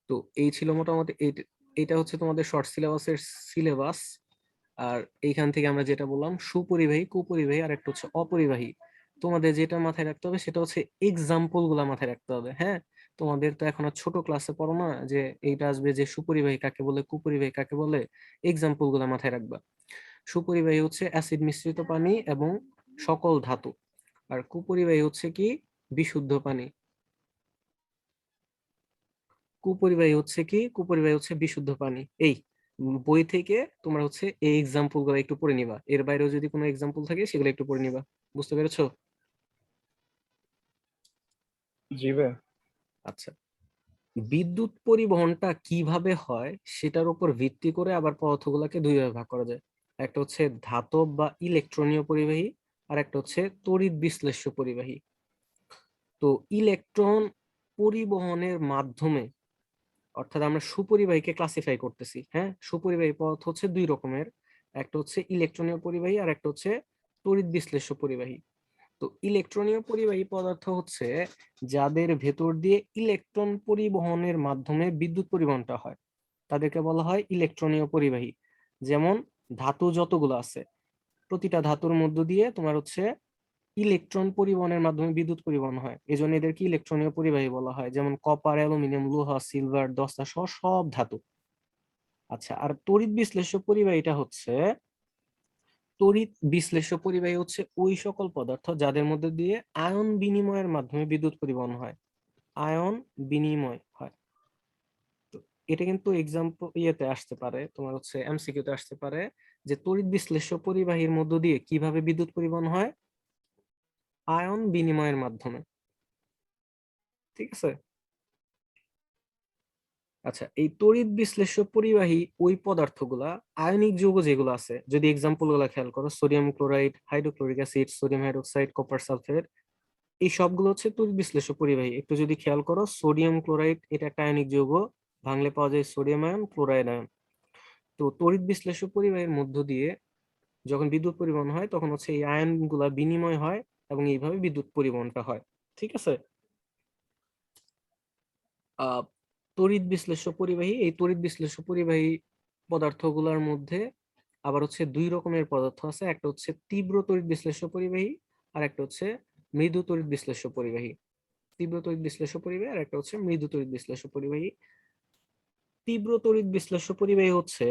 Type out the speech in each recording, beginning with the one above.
তো এই ছিল মোটামুটি এটা হচ্ছে তোমাদের শর্ট সিলেবাসের সিলেবাস। আর এইখান থেকে আমরা যেটা বললাম সুপরিবাহী, কুপরিবাহী আর একটা হচ্ছে অপরিবাহী। তোমাদের যেটা মাথায় রাখতে হবে সেটা হচ্ছে এক্সাম্পল গুলা মাথায় রাখতে হবে। হ্যাঁ, তোমাদের তো এখন আর ছোট ক্লাসে পড়ো না যে এইটা আসবে যে সুপরিবাহী কাকে বলে, কুপরিবাহী কাকে বলে, এক্সাম্পল গুলা মাথায় রাখবা। সুপরিবাহী হচ্ছে অ্যাসিড মিশ্রিত পানি এবং সকল ধাতু। আর কুপরিবাহী হচ্ছে কি, বিশুদ্ধ পানি। কুপরিবাহী হচ্ছে কি, কুপরিবাহী হচ্ছে বিশুদ্ধ পানি। এই বই থেকে তোমরা হচ্ছে এই এক্সাম্পল গুলো একটু পড়ে নিবা, এর বাইরেও যদি কোনো এক্সাম্পল থাকে সেগুলো একটু পড়ে নিবা। বুঝতে পেরেছো? জি ভাই। আচ্ছা, বিদ্যুৎ পরিবহনটা কিভাবে হয় সেটার উপর ভিত্তি করে আবার পদার্থগুলোকে দুই ভাগে ভাগ করা যায়। একটা হচ্ছে ধাতব বা ইলেকট্রনীয় পরিবাহী, আর একটা হচ্ছে তড়িৎ বিশ্লেষ্য পরিবাহী। তো ইলেকট্রন পরিবহনের মাধ্যমে, অর্থাৎ আমরা সুপরিবাহীকে ক্লাসিফাই করতেছি। হ্যাঁ, সুপরিবাহী পদার্থ হচ্ছে দুই রকমের, একটা হচ্ছে ইলেকট্রনীয় পরিবাহী আর একটা হচ্ছে তড়িৎ বিশ্লেষ্য পরিবাহী। তো ইলেকট্রনীয় পরিবাহী পদার্থ হচ্ছে যাদের ভেতর দিয়ে ইলেকট্রন পরিবহনের মাধ্যমে বিদ্যুৎ পরিবহনটা হয়, তাদেরকে বলা হয় ইলেকট্রনীয় পরিবাহী। যেমন ধাতু যতগুলো আছে, প্রতিটা ধাতুর মধ্য দিয়ে তোমার হচ্ছে ইলেকট্রন পরিবহনের মাধ্যমে বিদ্যুৎ পরিবহন হয়, এজন্য এদেরকে ইলেকট্রনীয় পরিবাহী বলা হয়। যেমন কপার, অ্যালুমিনিয়াম, লোহা, সিলভার, দস্তা সহ সব ধাতু। আচ্ছা, আর তড়িৎ বিশ্লেষ্য পরিবাহীটা হচ্ছে, তড়িৎ বিশ্লেষ্য পরিবাহী হচ্ছে ওই সকল পদার্থ যাদের মধ্যে দিয়ে আয়ন বিনিময়ের মাধ্যমে বিদ্যুৎ পরিবহন হয়। আয়ন বিনিময় হয়। তো এটা কিন্তু এক্সাম্পল ইয়েতে আসতে পারে, তোমার হচ্ছে এমসিকিউ তে আসতে পারে যে তড়িৎ বিশ্লেষ্য পরিবাহীর মধ্য দিয়ে কিভাবে বিদ্যুৎ পরিবহন হয়, আয়ন বিনিময়ের মাধ্যমে। ঠিক আছে। আচ্ছা, এই তড়িৎ বিশ্লেষ্য পরিবাহী ওই পদার্থগুলা, আয়নিক যৌগ যেগুলো আছে, যদি এক্সাম্পল গুলা খেয়াল করো, sodium chloride, hydrochloric acid, sodium hydroxide, copper sulphate, এই সবগুলো হচ্ছে তড়িৎ বিশ্লেষ্য পরিবাহী। একটু যদি খেয়াল করো, সোডিয়াম ক্লোরাইড এটা একটা আয়নিক যৌগ, ভাঙলে পাওয়া যায় সোডিয়াম আয়ন, ক্লোরাইড আয়ন। তো তড়িৎ বিশ্লেষ্য পরিবাহীর মধ্য দিয়ে যখন বিদ্যুৎ পরিবহন হয় তখন হচ্ছে এই আয়ন গুলা বিনিময় হয় এবং এইভাবে বিদ্যুৎ পরিবহনটা হয়। ঠিক আছে। আহ তড়িৎ বিশ্লেষ্য পরিবাহী, এই তড়িৎ বিশ্লেষ্য পরিবাহী পদার্থগুলোর মধ্যে আবার হচ্ছে দুই রকমের পদার্থ আছে, একটা হচ্ছে তীব্র তড়িৎ বিশ্লেষ্য পরিবাহী আর একটা হচ্ছে মৃদু তড়িৎ বিশ্লেষ্য পরিবাহী। তীব্র তড়িৎ বিশ্লেষ্য পরিবাহী আর একটা হচ্ছে মৃদু তড়িৎ বিশ্লেষ্য পরিবাহী। তীব্র তড়িৎ বিশ্লেষ্য পরিবাহী হচ্ছে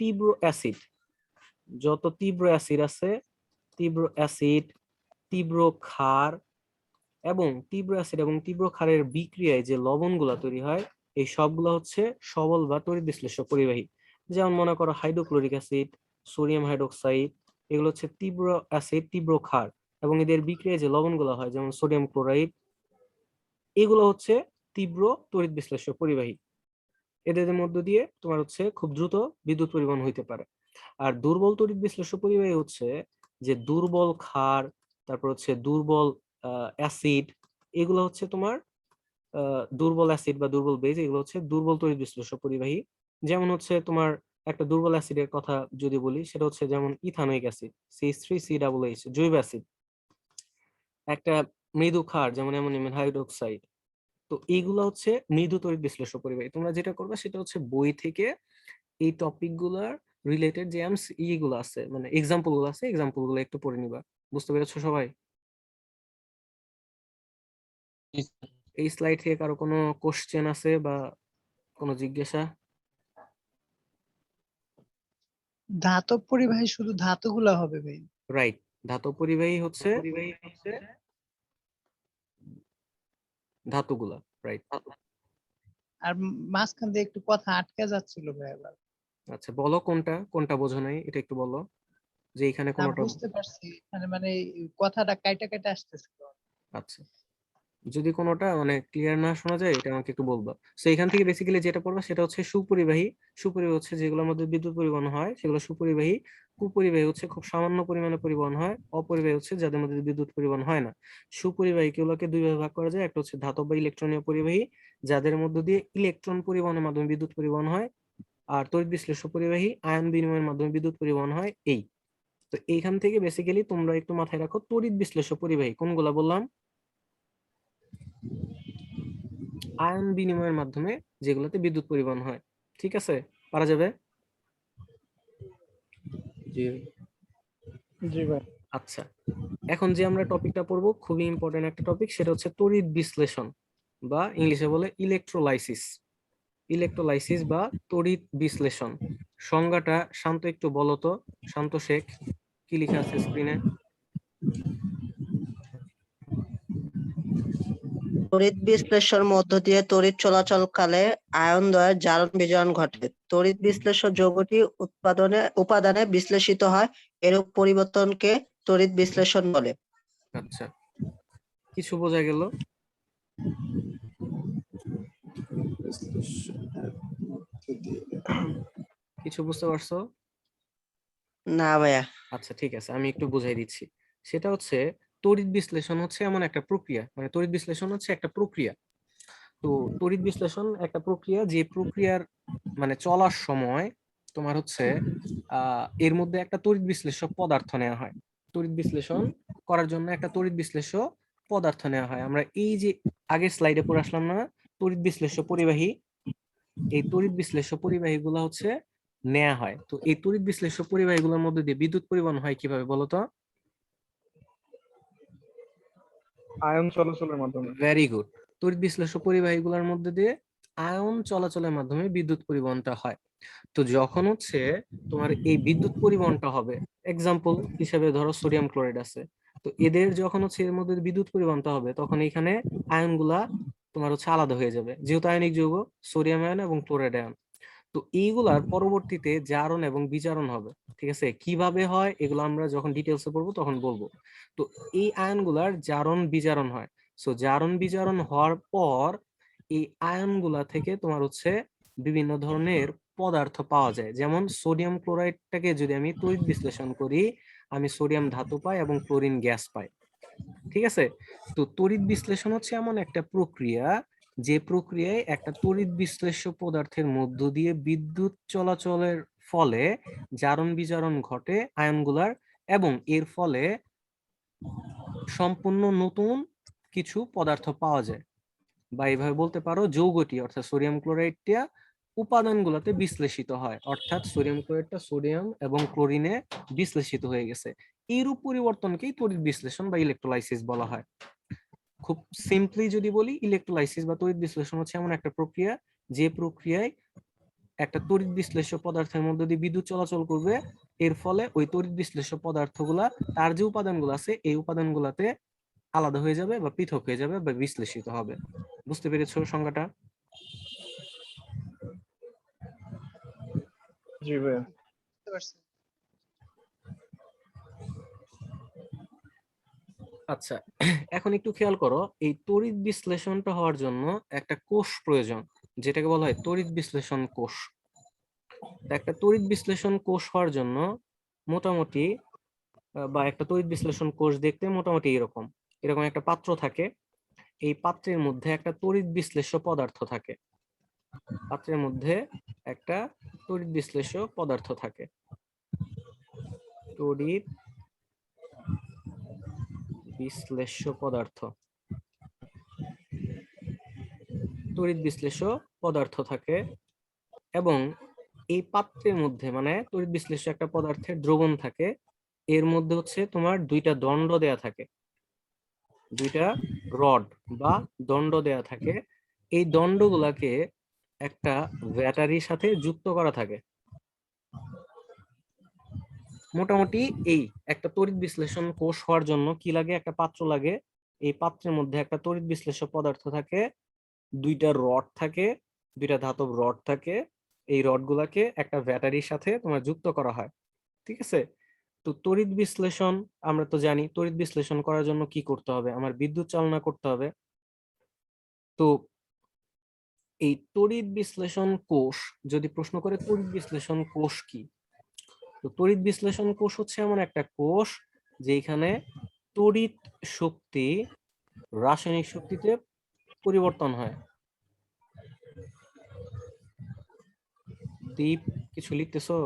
তীব্র অ্যাসিড, যত তীব্র অ্যাসিড আছে, তীব্র অ্যাসিড, তীব্র ক্ষার, এবং তীব্র অ্যাসিড এবং তীব্র ক্ষারের বিক্রিয়ায় যে লবণগুলা তৈরি হয়, এই সবগুলো হচ্ছে সবল বা তড়িৎ বিশ্লেষ্য পরিবাহী। যেমন মনে করো হাইড্রোক্লোরিক অ্যাসিড, সোডিয়াম হাইড্রোক্সাইড, এগুলো হচ্ছে তীব্র অ্যাসিড, তীব্র ক্ষার, এবং এদের বিক্রিয়ায় যে লবণগুলো হয় যেমন সোডিয়াম ক্লোরাইড, এগুলো হচ্ছে তীব্র তড়িৎ বিশ্লেষ্য পরিবাহী। এদের মধ্য দিয়ে তোমার হচ্ছে খুব দ্রুত বিদ্যুৎ পরিবহন হইতে পারে। আর দুর্বল তড়িৎ বিশ্লেষ্য পরিবাহী হচ্ছে যে দুর্বল ক্ষার, তারপর হচ্ছে দুর্বল অ্যাসিড, এগুলো হচ্ছে তোমার দুর্বল অ্যাসিড বা দুর্বল বেজ, এগুলো হচ্ছে দুর্বল তড়িৎ বিশ্লেষ্য পরিবাহী। যেমন হচ্ছে তোমার একটা দুর্বল অ্যাসিডের কথা যদি বলি, সেটা হচ্ছে যেমন ইথানোয়িক অ্যাসিড, CH3COOH, জৈব অ্যাসিড। একটা মৃদু ক্ষার যেমন অ্যামোনিয়াম হাইড্রোক্সাইড। তো এইগুলো হচ্ছে মৃদু তড়িৎ বিশ্লেষ্য পরিবাহী। তোমরা যেটা করবে সেটা হচ্ছে বই থেকে এই টপিক গুলার রিলেটেড যে ইগুলো আছে, মানে এক্সাম্পল গুলো আছে, এক্সাম্পল গুলো একটু পড়ে নিবা। বুঝতে পেরেছো সবাই? এই স্লাইড থেকে কারো কোনো কোশ্চেন আছে বা কোনো জিজ্ঞাসা? ধাতব পরিবাহী শুধু ধাতুগুলা হবে ভাই? রাইট, ধাতব পরিবাহী হচ্ছে ধাতুগুলা। রাইট। আর মাঝখান দিয়ে একটু কথা আটকে যাচ্ছিল ভাই আবার। আচ্ছা, বলো কোনটা কোনটা বোঝো নাই, এটা একটু বলো, যে এখানে না কোনোটা। বুঝতে পারছি, মানে মানে কথাটা কাইটা কাইটা আসতেছিল। আচ্ছা, যদি কোনোটা মানে ক্লিয়ার না শোনা যায় এটা আমাকে একটু বলবা। তো এখান থেকে বেসিক্যালি যেটা পড়বা সেটা হচ্ছে সুপরিবাহী। সুপরিবাহী হচ্ছে যেগুলোর মধ্যে বিদ্যুৎ পরিবহন হয় সেগুলো সুপরিবাহী। কুপরিবাহী হচ্ছে খুব সামান্য পরিমাণে পরিবহন হয়। অপরিবাহী হচ্ছে যাদের মধ্যে বিদ্যুৎ পরিবহন হয় না। সুপরিবাহী গুলোকে দুই ভাগে ভাগ করা যায়, একটা হচ্ছে ধাতব বা ইলেকট্রনীয় পরিবাহী, যাদের মধ্য দিয়ে ইলেকট্রন পরিবহনের মাধ্যমে বিদ্যুৎ পরিবহন হয়। আর তড়িৎ বিশ্লেষ্য পরিবাহী, আয়ন বিনিময়ের মাধ্যমে বিদ্যুৎ পরিবহন হয়। এই তো এইখান থেকে বেসিক্যালি তোমরা একটু মাথায় রাখো তড়িৎ বিশ্লেষ্য পরিবাহী কোনগুলা বললাম। আয়ন বিনিময়ের মাধ্যমে যেগুলোতে বিদ্যুৎ পরিবহন হয়। ঠিক আছে, পারা যাবে? জি জি ভাই। আচ্ছা, এখন যে আমরা টপিকটা পড়বো খুবই ইম্পর্টেন্ট একটা টপিক, সেটা হচ্ছে তড়িৎ বিশ্লেষণ বা ইংলিশে বলে ইলেকট্রোলাইসিস। ইলেকট্রোলাইসিস বা তড়িৎ বিশ্লেষণ সংজ্ঞাটা শান্ত একটু বলো তো। শান্ত শেখ, কি লেখা আছে স্ক্রিনে? তড়িৎ বিশ্লেষণ মধ্য দিয়ে তড়িৎ চলাচলকালে আয়ন দ্বয়ের জারণ বিজারণ ঘটে। তড়িৎ বিশ্লেষণ যৌগটি উপাদানে বিশ্লেষিত হয়, এরূপ পরিবর্তনকে তড়িৎ বিশ্লেষণ বলে। আচ্ছা, কিছু বোঝা গেল? কিছু বুঝতে পারছো? না ভাইয়া। আচ্ছা ঠিক আছে, আমি একটু বুঝাই দিচ্ছি। সেটা হচ্ছে তড়িৎ বিশ্লেষণ হচ্ছে এমন একটা প্রক্রিয়া, মানে তড়িৎ বিশ্লেষণ হচ্ছে একটা প্রক্রিয়া। তো তড়িৎ বিশ্লেষণ একটা প্রক্রিয়া, যে প্রক্রিয়ার মানে চলার সময় তোমার হচ্ছে এর মধ্যে একটা তড়িৎ বিশ্লেষ্য পদার্থ নেওয়া হয়। তড়িৎ বিশ্লেষণ করার জন্য একটা তড়িৎ বিশ্লেষ্য পদার্থ নেওয়া হয়। আমরা এই যে আগের স্লাইডে পড়ে আসলাম না, তড়িৎ বিশ্লেষ্য পরিবাহী, এই তড়িৎ বিশ্লেষ্য পরিবাহী গুলো হচ্ছে নেওয়া হয়। তো এই তড়িৎ বিশ্লেষ্য পরিবাহী গুলোর মধ্যে দিয়ে বিদ্যুৎ পরিবহন হয় কিভাবে বলতো? আয়ন চলাচলের মাধ্যমে। Very good. তড়িৎ বিশ্লেষ্য পরিবাহী গুলোর মধ্যে দিয়ে আয়ন চলাচলের মাধ্যমে বিদ্যুৎ পরিবহনটা হয়। তো যখন হচ্ছে তোমার এই বিদ্যুৎ পরিবহনটা হবে, এক্সাম্পল হিসেবে ধরো সোডিয়াম ক্লোরাইড আছে, তো এদের যখন হচ্ছে এর মধ্যে বিদ্যুৎ পরিবহনটা হবে, তখন এখানে আয়নগুলা তোমার হচ্ছে আলাদা হয়ে যাবে, যেহেতু আয়নিক যৌগ, সোডিয়াম আয়ন এবং ক্লোরাইড আয়ন। তো এইগুলার পরবর্তীতে জারণ এবং বিজারণ হবে। ঠিক আছে, কিভাবে হয় এগুলো আমরা যখন ডিটেলসে পড়বো তখন বলবো। তো এই আয়নগুলার জারণ বিজারণ হয়। সো জারণ বিজারণ হওয়ার পর এই আয়নগুলা থেকে তোমার হচ্ছে বিভিন্ন ধরনের পদার্থ পাওয়া যায়। যেমন সোডিয়াম ক্লোরাইডটাকে যদি আমি তড়িৎ বিশ্লেষণ করি, আমি সোডিয়াম ধাতু পাই এবং ক্লোরিন গ্যাস পাই। ঠিক আছে, তো তড়িৎ বিশ্লেষণ হচ্ছে এমন একটা প্রক্রিয়া, যে প্রক্রিয়ায় একটা তড়িৎ বিশ্লেষ্য পদার্থের মধ্য দিয়ে বিদ্যুৎ চলাচলের ফলে জারণ বিজারণ ঘটে আয়নগুলার, এবং এর ফলে সম্পূর্ণ নতুন কিছু পদার্থ পাওয়া যায়। বা এইভাবে বলতে পারো যৌগটি অর্থাৎ সোডিয়াম ক্লোরাইডটা উপাদানগুলোতে বিশ্লেষিত হয়, অর্থাৎ সোডিয়াম ক্লোরাইডটা সোডিয়াম এবং ক্লোরিনে বিশ্লেষিত হয়ে গেছে। এইরূপ পরিবর্তনকেই তড়িৎ বিশ্লেষণ বা ইলেকট্রোলাইসিস বলা হয়। খুব সিম্পলি যদি বলি, ইলেকট্রোলাইসিস বা তড়িৎ বিশ্লেষণ হচ্ছে এমন একটা প্রক্রিয়া, যে প্রক্রিয়ায় একটা তড়িৎ বিশ্লেষ্য পদার্থের মধ্যে দিয়ে বিদ্যুৎ চলাচল করবে, এর ফলে ওই তড়িৎ বিশ্লেষ্য পদার্থগুলা তার যে উপাদানগুলো আছে এই উপাদানগুলাতে আলাদা হয়ে যাবে বা পৃথক হয়ে যাবে বা বিশ্লেষিত হবে। বুঝতে পেরেছো সংজ্ঞাটা? জি ভাইয়া। বুঝতে পারছি। আচ্ছা, এখন একটু খেয়াল করো, এই তড়িৎ বিশ্লেষণটা হওয়ার জন্য একটা কোষ প্রয়োজন, যেটাকে বলা হয় তড়িৎ বিশ্লেষণ কোষ। একটা তড়িৎ বিশ্লেষণ কোষ হওয়ার জন্য মোটামুটি বা একটা তড়িৎ বিশ্লেষণ কোষ দেখতে মোটামুটি এরকম এরকম একটা পাত্র থাকে। এই পাত্রের মধ্যে একটা তড়িৎ বিশ্লেষ্য পদার্থ থাকে। পাত্রের মধ্যে একটা তড়িৎ বিশ্লেষ্য পদার্থ থাকে। তড়িৎ বিশ্লেষ্য পদার্থ, তড়িৎ বিশ্লেষ্য পদার্থ থাকে। এবং এই পাত্রের মধ্যে মানে তড়িৎ বিশ্লেষ্য একটা পদার্থের দ্রবণ থাকে, এর মধ্যে হচ্ছে তোমার দুইটা দণ্ড দেয়া থাকে, দুইটা রড বা দণ্ড দেয়া থাকে। এই দণ্ডগুলাকে একটা ব্যাটারির সাথে যুক্ত করা থাকে। মোটামুটি এই একটা তড়িৎ বিশ্লেষণ কোষ হওয়ার জন্য কি লাগে? একটা পাত্র লাগে, এই পাত্রের মধ্যে একটা তড়িৎ বিশ্লেষ্য পদার্থ থাকে, দুইটা রড থাকে, দুইটা ধাতব রড থাকে। এই রড গুলাকে একটা ব্যাটারির সাথে তোমার যুক্ত করা হয়। ঠিক আছে, তো তড়িৎ বিশ্লেষণ আমরা তো জানি, তড়িৎ বিশ্লেষণ করার জন্য কি করতে হবে? আমার বিদ্যুৎ চালনা করতে হবে। তো এই তড়িৎ বিশ্লেষণ কোষ যদি প্রশ্ন করে তড়িৎ বিশ্লেষণ কোষ কি, তো তড়িৎ বিশ্লেষণ কোষ হচ্ছে এমন একটা কোষ যেখানে তড়িৎ শক্তি রাসায়নিক শক্তিতে পরিবর্তন হয়। দীপ, কিছু লিখতেছো?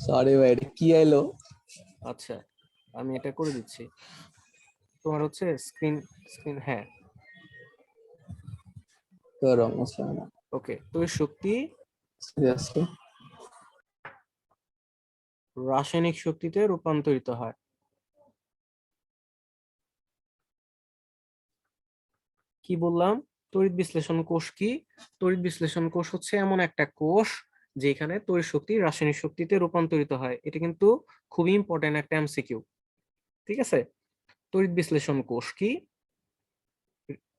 সরি ভাই, এটা কি এলো? আচ্ছা, আমি এটা করে দিচ্ছি। তোমার হচ্ছে স্ক্রিন স্ক্রিন হ্যাঁ, গরম আছে না ওকে, তড়িৎ শক্তি সিরিয়াসলি রাসায়নিক শক্তিতে রূপান্তরিত হয়। কি বললাম? তড়িৎ বিশ্লেষণ কোষ কি? তড়িৎ বিশ্লেষণ কোষ হচ্ছে এমন একটা কোষ যেখানে তড়িৎ শক্তি রাসায়নিক শক্তিতে রূপান্তরিত হয়। এটা কিন্তু খুবই ইম্পর্টেন্ট একটা এমসিকিউ। ঠিক আছে, তড়িৎ বিশ্লেষণ কোষ কি?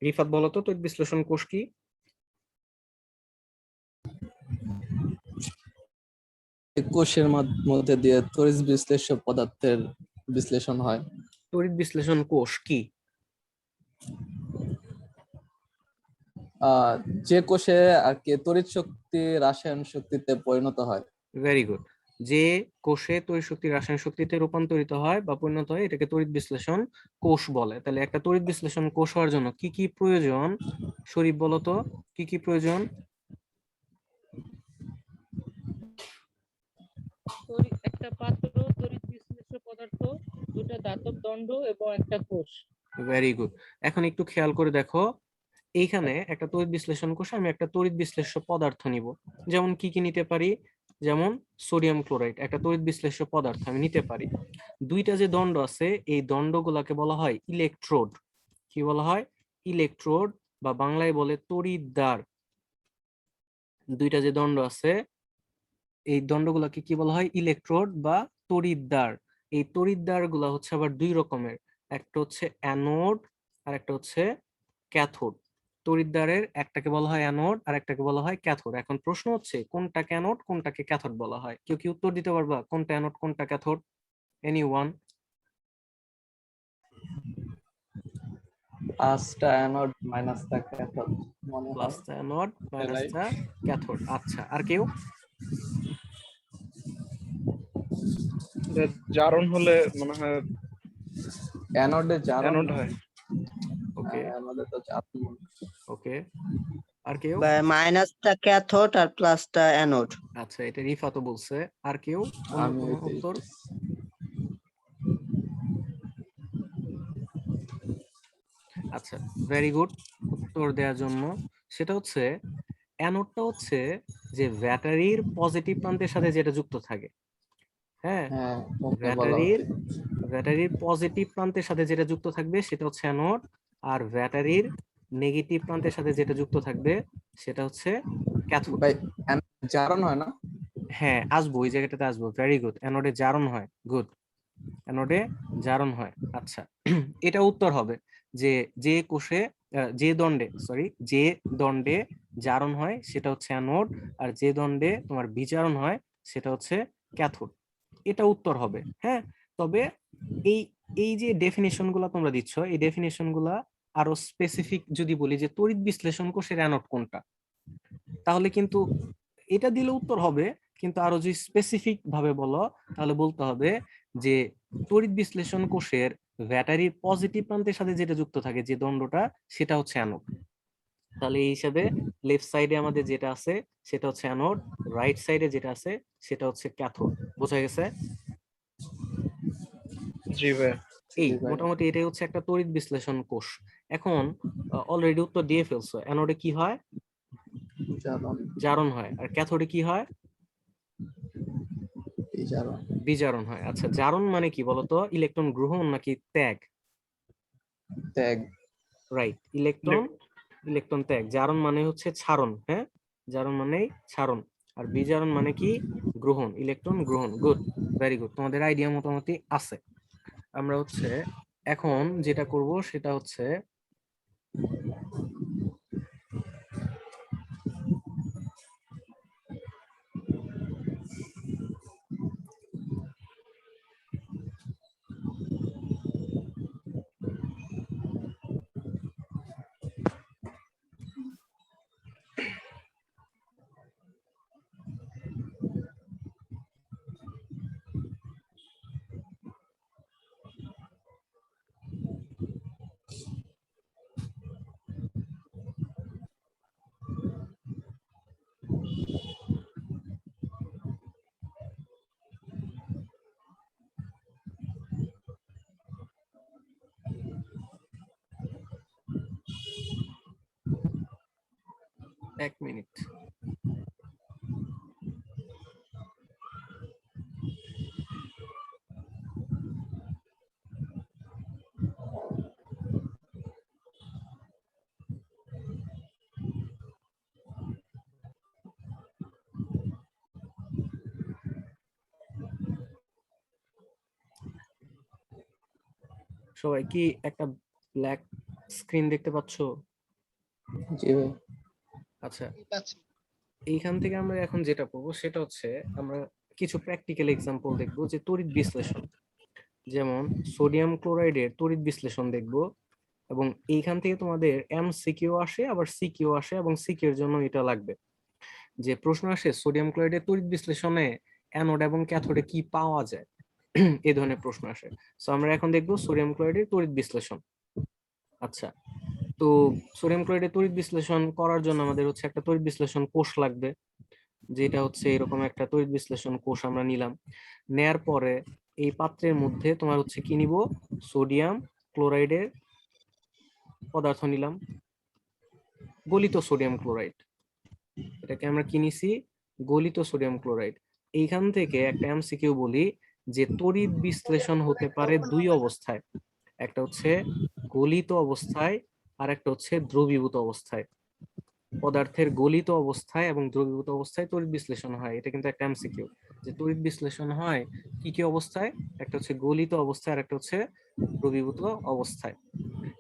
রিফাত বলো তো, তড়িৎ বিশ্লেষণ কোষ কি? কোষের মধ্যে দিয়ে তড়িৎ বিশ্লেষ্য পদার্থের বিশ্লেষণ হয়। তড়িৎ বিশ্লেষণ কোষ কি? যে কোষে আর কি তড়িৎ শক্তি রাসায়ন শক্তিতে পরিণত হয়। Very good. যে কোষে তড়িৎ শক্তি রাসায়নিক শক্তিতে রূপান্তরিত হয় বা পরিণত হয় এটাকে তড়িৎ বিশ্লেষণ কোষ বলে। তাহলে একটা তড়িৎ বিশ্লেষণ কোষ হওয়ার জন্য কি কি প্রয়োজন? শরীফ বলো তো, কি কি প্রয়োজন? একটা পাত্র, তড়িৎ বিশ্লেষ্য পদার্থ, দুটো ধাতব দণ্ড এবং একটা কোষ। Very good. এখন একটু খেয়াল করে দেখো, এইখানে একটা তড়িৎ বিশ্লেষণ কোষে আমি একটা তড়িৎ বিশ্লেষ্য পদার্থ নিব। যেমন কি কি নিতে পারি? যেমন সোডিয়াম ক্লোরাইড একটা তড়িৎ বিশ্লেষ্য পদার্থ আমি নিতে পারি। দুইটা যে দণ্ড আছে এই দণ্ডগুলোকে বলা হয় ইলেকট্রোড। কি বলা হয়? ইলেকট্রোড, বা বাংলায় বলে তড়িৎদ্বার। দুইটা যে দণ্ড আছে এই দণ্ডগুলোকে কি বলা হয়? ইলেকট্রোড বা তড়িৎদ্বার। এই তড়িৎদ্বার গুলা হচ্ছে আবার দুই রকমের, একটা হচ্ছে অ্যানোড আর একটা হচ্ছে ক্যাথোড। তড়িৎদ্বারের একটাকে বলা হয় অ্যানোড আর একটাকে বলা হয় ক্যাথোড। এখন প্রশ্ন হচ্ছে কোনটাকে অ্যানোড কোনটাকে ক্যাথোড বলা হয়? কেউ কি উত্তর দিতে পারবা কোনটা অ্যানোড কোনটা ক্যাথোড? এনিওয়ান? প্লাসটা অ্যানোড মাইনাসটা ক্যাথোড মনে হয়। প্লাসটা অ্যানোড মাইনাসটা Right. ক্যাথোড। আচ্ছা, আর কেউ? জারণ হলে মনে হয় অ্যানোডে জারণ অ্যানোড হয়। ওকে অ্যানোডে তো জারণ। ওকে, আর কেউ? মাইনাসটা ক্যাথোড আর প্লাসটা অ্যানোড। আচ্ছা, এটা রিফা তো বলছে। আর কেউ অন্য আমি কোনো ওইটাই উত্তর? বলছি। আচ্ছা, ভেরি গুড উত্তর দেওয়ার জন্য। সেটা হচ্ছে অ্যানোডটা হচ্ছে যে ব্যাটারির পজিটিভ প্রান্তের সাথে যেটা যুক্ত থাকে। হ্যাঁ, হ্যাঁ ওকে বলা ব্যাটারির উচিত। ব্যাটারির পজিটিভ প্রান্তের সাথে যেটা যুক্ত থাকবে সেটা হচ্ছে অ্যানোড, আর ব্যাটারির নেগেটিভ প্রান্তের সাথে যেটা যুক্ত থাকবে সেটা হচ্ছে ক্যাথোড। ভাই জারণ হয় না? হ্যাঁ, আসবো, ওই জায়গাটাতে আসবো। ভেরি গুড, অ্যানোডে জারণ হয়। গুড, অ্যানোডে জারণ হয়। আচ্ছা, এটা উত্তর হবে যে যে কোষে যে দণ্ডে যে দণ্ডে জারণ হয় সেটা হচ্ছে অ্যানোড, আর যে দণ্ডে তোমার বিজারণ হয় সেটা হচ্ছে ক্যাথোড। এটা উত্তর হবে। হ্যাঁ, তবে এই এই যে ডেফিনেশন গুলা তোমরা দিচ্ছ এই ডেফিনেশন গুলা আরো স্পেসিফিক যদি বলি যে তড়িৎ বিশ্লেষণ কোষের অ্যানোড কোনটা, তাহলে কিন্তু এটা দিলে উত্তর হবে। কিন্তু আরো যদি স্পেসিফিক ভাবে বলো তাহলে বলতে হবে যে তড়িৎ বিশ্লেষণ কোষের ব্যাটারির পজিটিভ প্রান্তের সাথে যেটা যুক্ত থাকে যে দণ্ডটা সেটা হচ্ছে অ্যানোড। তাহলে এই হিসাবে লেফট সাইডে আমাদের যেটা আছে সেটা হচ্ছে অ্যানোড, রাইট সাইডে যেটা আছে সেটা হচ্ছে ক্যাথোড। বোঝা গেছে? জি ভাই। এই জি ভাই। মোটামুটি এটাই হচ্ছে একটা তড়িৎ বিশ্লেষণ কোষ। এখন অলরেডি উত্তর দিয়ে ফেলছো। অ্যানোডে কি হয়? জারণ জারণ হয়। আর ক্যাথোডে কি হয়? এই জারণ বিজারণ হয়। আচ্ছা, জারণ মানে কি বলতো? ইলেকট্রন গ্রহণ নাকি ত্যাগ? ত্যাগ। রাইট, ইলেকট্রন ইলেকট্রন ত্যাগ। জারণ মানে হচ্ছে ছাড়ন। হ্যাঁ, জারণ মানে ছাড়ন, আর বিজারণ মানে কি? গ্রহণ, ইলেকট্রন গ্রহণ। গুড, ভেরি গুড, তোমাদের আইডিয়া মোটামুটি আছে। আমরা হচ্ছে এখন যেটা করব সেটা হচ্ছে এক মিনিট। সবাই কি একটা ব্ল্যাক স্ক্রিন দেখতে পাচ্ছো? জি ভাই। আচ্ছা, পাচ্ছি। এইখান থেকে আমরা এখন যেটা পড়বো সেটা হচ্ছে আমরা কিছু প্র্যাকটিক্যাল এক্সাম্পল দেখবো যে তড়িৎ বিশ্লেষণ, যেমন সোডিয়াম ক্লোরাইডের তড়িৎ বিশ্লেষণ দেখবো। এবং এইখান থেকে তোমাদের এমসিকিউ আসে, আবার সিকিউ আসে, এবং সিকিউ এর জন্য এটা লাগবে। যে প্রশ্ন আসে সোডিয়াম ক্লোরাইডের তড়িৎ বিশ্লেষণে অ্যানোড এবং ক্যাথোডে কি পাওয়া যায়, এই ধরনের প্রশ্ন আসে। সো আমরা এখন দেখবো সোডিয়াম ক্লোরাইডের তড়িৎ বিশ্লেষণ। আচ্ছা, তো সোডিয়াম ক্লোরাইডের তড়িৎ বিশ্লেষণ করার জন্য আমাদের হচ্ছে একটা তড়িৎ বিশ্লেষণ কোষ লাগবে, যেটা হচ্ছে এরকম একটা তড়িৎ বিশ্লেষণ কোষ আমরা নিলাম। নেয়ার পরে এই পাত্রের মধ্যে তোমার হচ্ছে কি নিব, সোডিয়াম ক্লোরাইডের পদার্থ নিলাম, গলিত সোডিয়াম ক্লোরাইড। এটাকে আমরা কি নিছি, গলিত সোডিয়াম ক্লোরাইড। এইখান থেকে একটা এমসিকিউ বলি যে তড়িৎ বিশ্লেষণ হতে পারে দুই অবস্থায়, একটা হচ্ছে গলিত অবস্থায় আর একটা হচ্ছে দ্রবীভূত অবস্থায়। পদার্থের গলিত অবস্থায় এবং দ্রবীভূত অবস্থায় তড়িৎ বিশ্লেষণ হয়, এটা কিন্তু একটা এমসিকিউ যে তড়িৎ বিশ্লেষণ হয় কি কি অবস্থায়, একটা হচ্ছে গলিত অবস্থায় আর একটা হচ্ছে দ্রবীভূত অবস্থায়।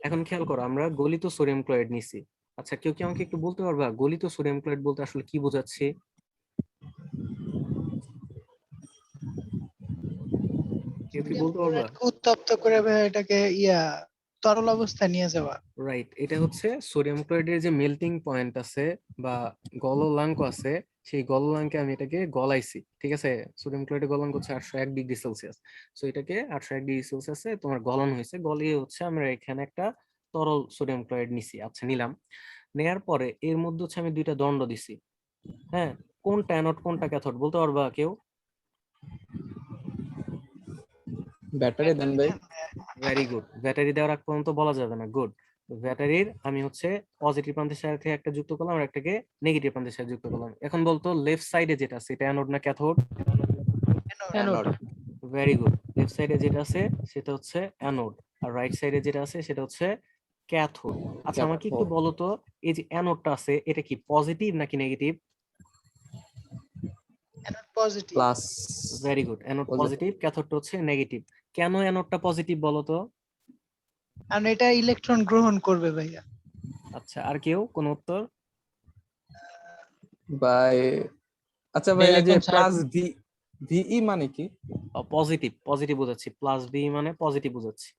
এখন খেয়াল করো, আমরা গলিত সোডিয়াম ক্লোরাইড নিছি। আচ্ছা, কেউ কি আমাকে একটু বলতে পারবা গলিত সোডিয়াম ক্লোরাইড বলতে আসলে কি বোঝাচ্ছি? কেউ কি বলতে পারবা? ক্লোরাইডকে উত্তপ্ত করে ভাই এটাকে তরল অবস্থায় নিয়ে যাওয়া। রাইট, এটা হচ্ছে সোডিয়াম ক্লোরাইডের যে মেল্টিং পয়েন্ট আছে বা গলনাঙ্ক আছে, সেই গলনাঙ্কে আমি এটাকে গলাইছি। ঠিক আছে, সোডিয়াম ক্লোরাইডের গলনাঙ্ক হচ্ছে 801°C। সো এটাকে 801°C তোমার গলন হয়েছে, গলিয়ে হচ্ছে আমরা এখানে একটা তরল সোডিয়াম ক্লোরাইড নিছি। আচ্ছা, নিলাম। নেয়ার পরে এর মধ্যে হচ্ছে আমি দুইটা দণ্ড দিছি। হ্যাঁ, কোনটা অ্যানোড কোনটা ক্যাথোড বলতে পারবা কেউ? ব্যাটারি দেন ভাই। ভেরি গুড, ব্যাটারি দেওয়ার আগ পর্যন্ত বলা যাবে না। গুড। ব্যাটারির আমি হচ্ছে পজিটিভ প্রান্তের সাথে একটা যুক্ত করলাম আর একটাকে নেগেটিভ প্রান্তের সাথে যুক্ত করলাম। এখন বলতো লেফট সাইডে যেটা আছে এটা অ্যানোড না cathode? Anode. Very good, left সাইডে যেটা আছে সেটা হচ্ছে অ্যানোড, আর রাইট সাইডে যেটা আছে সেটা হচ্ছে ক্যাথোড। আচ্ছা, আমাকে একটু বলো তো, এই যে অ্যানোডটা আছে এটা কি পজিটিভ নাকি negative? Positive. Plus. Very good, anode positive, ক্যাথোডটা হচ্ছে নেগেটিভ। কেন অ্যানোডটা পজিটিভ বলো তো? কারণ এটা ইলেকট্রন গ্রহণ করবে ভাইয়া। আচ্ছা, আর কেউ কোনো উত্তর? বাই। আচ্ছা ভাই, এই যে প্লাস ভি, ভিই মানে কি? পজিটিভ, পজিটিভ বোঝাচ্ছি। প্লাস বি মানে পজিটিভ বোঝাচ্ছি।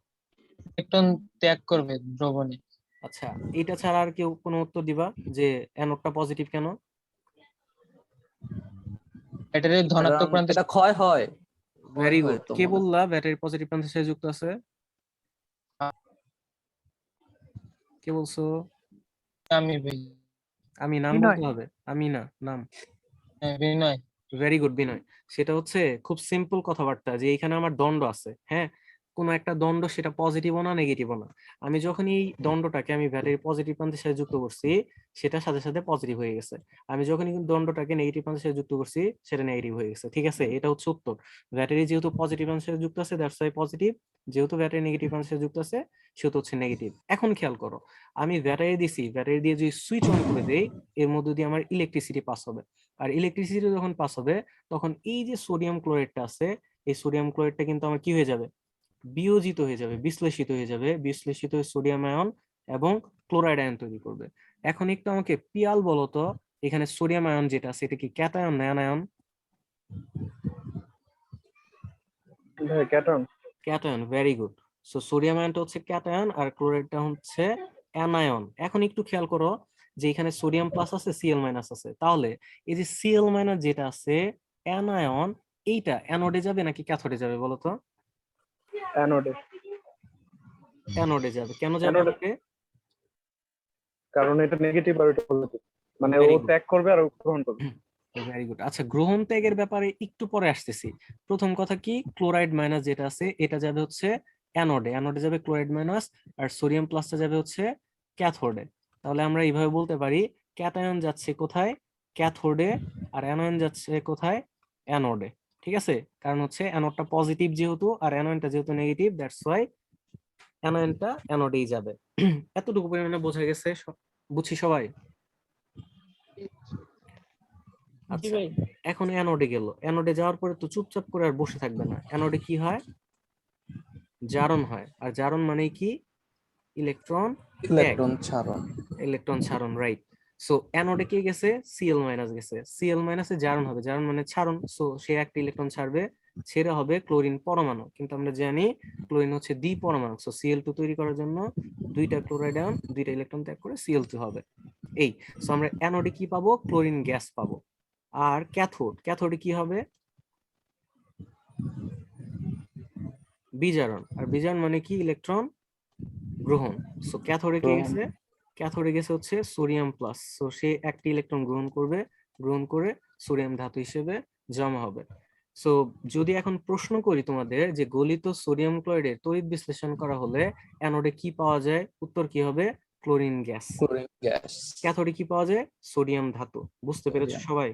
ইলেকট্রন ত্যাগ করবে দ্রবণে। আচ্ছা, এটা ছাড়া আর কেউ কোনো উত্তর দিবা যে অ্যানোডটা পজিটিভ কেন? ব্যাটারির ধনাত্মক কারণ প্রান্তে এটা ক্ষয় হয়। ভেরি হয় গুড, তো কে মনে হয়। বললা ব্যাটারি পজিটিভ প্রান্তের সাথে যুক্ত আছে? কে বলছো? আমি ভাই। আমি নাম বিনয়। বলতে হবে? আমি না, নাম। হ্যাঁ, বিনয়। ভেরি গুড বিনয়। সেটা হচ্ছে খুব সিম্পল কথাবার্তা যে এখানে আমার দণ্ড আছে, হ্যাঁ, কোনো একটা দণ্ড, সেটা পজিটিভও না নেগেটিভও না। আমি যখন এই দণ্ডটাকে আমি ব্যাটারি পজিটিভ প্রান্তের সাথে যুক্ত করছি, সেটা সাথে সাথে পজিটিভ হয়ে গেছে। আমি যখন এই দণ্ডটাকে নেগেটিভ প্রান্তের সাথে যুক্ত করছি, সেটা নেগেটিভ হয়ে গেছে। ঠিক আছে, এটা হচ্ছে উত্তর। ব্যাটারি যেহেতু পজিটিভ প্রান্তের সাথে যুক্ত আছে দ্যাটস ওয়াই পজিটিভ, যেহেতু ব্যাটারি নেগেটিভ প্রান্তের সাথে যুক্ত আছে সেহেতু হচ্ছে নেগেটিভ। এখন খেয়াল করো, আমি ব্যাটারি দিছি, ব্যাটারি দিয়ে যদি সুইচ অন করে দেই, এর মধ্যে দিয়ে আমার ইলেকট্রিসিটি পাস হবে। আর ইলেকট্রিসিটি যখন পাস হবে, তখন এই যে সোডিয়াম ক্লোরাইডটা আছে, এই সোডিয়াম ক্লোরাইডটা কিন্তু আমার কি হয়ে যাবে, বিয়োজিত হয়ে যাবে, বিশ্লেষিত হয়ে যাবে। বিশ্লেষিত হয়ে সোডিয়াম আয়ন এবং ক্লোরাইড আয়ন তৈরি করবে। এখন একটু আমাকে পিয়াল বলো তো, এখানে সোডিয়াম আয়ন যেটা আছে এটা কি ক্যাটায়ন না অ্যানায়ন? ভাই cation. Cation, very good. So sodium আয়নটা হচ্ছে ক্যাটায়ন আর ক্লোরাইডটা হচ্ছে অ্যানায়ন। এখন একটু খেয়াল করো যে এখানে সোডিয়াম প্লাস আছে, সিএল মাইনাস আছে, তাহলে এই যে সিএল মাইনাস যেটা আছে অ্যানায়ন, এইটা অ্যানোডে যাবে নাকি ক্যাথোডে যাবে বলো তো? অ্যানোডে। অ্যানোডে যাবে। কেন যাবে অ্যানোডে, অ্যানোডে? কারণ এটা নেগেটিভ আর এটা পজিটিভ, মানে ও Very good. ত্যাগ করবে আর ও গ্রহণ করবে। Very good. আচ্ছা, গ্রহণ ত্যাগের ব্যাপারে একটু পরে আসতেছি। প্রথম কথা কি, ক্লোরাইড মাইনাস যেটা আছে এটা যাবে হচ্ছে অ্যানোডে, অ্যানোডে যাবে ক্লোরাইড মাইনাস, আর সোডিয়াম প্লাসটা যাবে হচ্ছে ক্যাথোডে। তাহলে আমরা এইভাবে বলতে পারি ক্যাটায়ন যাচ্ছে কোথায়? ক্যাথোডে। আর অ্যানোয়ন যাচ্ছে কোথায়? অ্যানোডে। ঠিক আছে, কারণ হচ্ছে অ্যানোডটা পজিটিভ যেহেতু আর অ্যানোয়নটা যেহেতু নেগেটিভ, দ্যাটস ওয়াই অ্যানোয়নটা অ্যানোডেই যাবে। এতটুকু পরিমাণে বোঝা গেছে? বুঝছি সবাই? জি আচ্ছা, ভাই। এখন অ্যানোডে গেল। অ্যানোডে যাওয়ার পরে তো চুপচাপ করে আর বসে থাকবে না। অ্যানোডে কি হয়? জারণ হয়। আর জারণ মানে কি? ইলেকট্রন ত্যাগ, ইলেকট্রন ছাড়ন। ইলেকট্রন ছাড়ন, রাইট। সো অ্যানোডে কি গেছে? Cl মাইনাস গেছে। Cl মাইনাসে জারণ হবে, জারণ মানে ছাড়ন। সো সে একটা ইলেকট্রন ছাড়বে, ছেড়ে হবে ক্লোরিন পরমাণু। কিন্তু আমরা জানি ক্লোরিন হচ্ছে দ্বি পরমাণু। সো Cl2 তৈরি করার জন্য দুইটা ক্লোরাইড আয়ন দুইটা ইলেকট্রন ত্যাগ করে Cl2 হবে। এই, সো আমরা অ্যানোডে কি পাবো? ক্লোরিন গ্যাস পাবো। আর ক্যাথোড, ক্যাথোডে কি হবে? বিজারণ। আর বিজারণ মানে কি? ইলেকট্রন গ্রহণ। সো ক্যাথোডে কি গেছে? ক্যাথোডে গেছে হচ্ছে সোডিয়াম প্লাস। সো সে একটি ইলেকট্রন গ্রহণ করবে, গ্রহণ করে সোডিয়াম ধাতু হিসেবে জমা হবে। সো যদি এখন প্রশ্ন করি তোমাদের যে গলিত সোডিয়াম ক্লোরাইডের তড়িৎ বিশ্লেষণ করা হলে অ্যানোডে কি পাওয়া যায়? উত্তর কি হবে? Chlorine gas. Chlorine gas. ক্যাথোডে কি পাওয়া যায়? সোডিয়াম ধাতু। বুঝতে পেরেছো সবাই?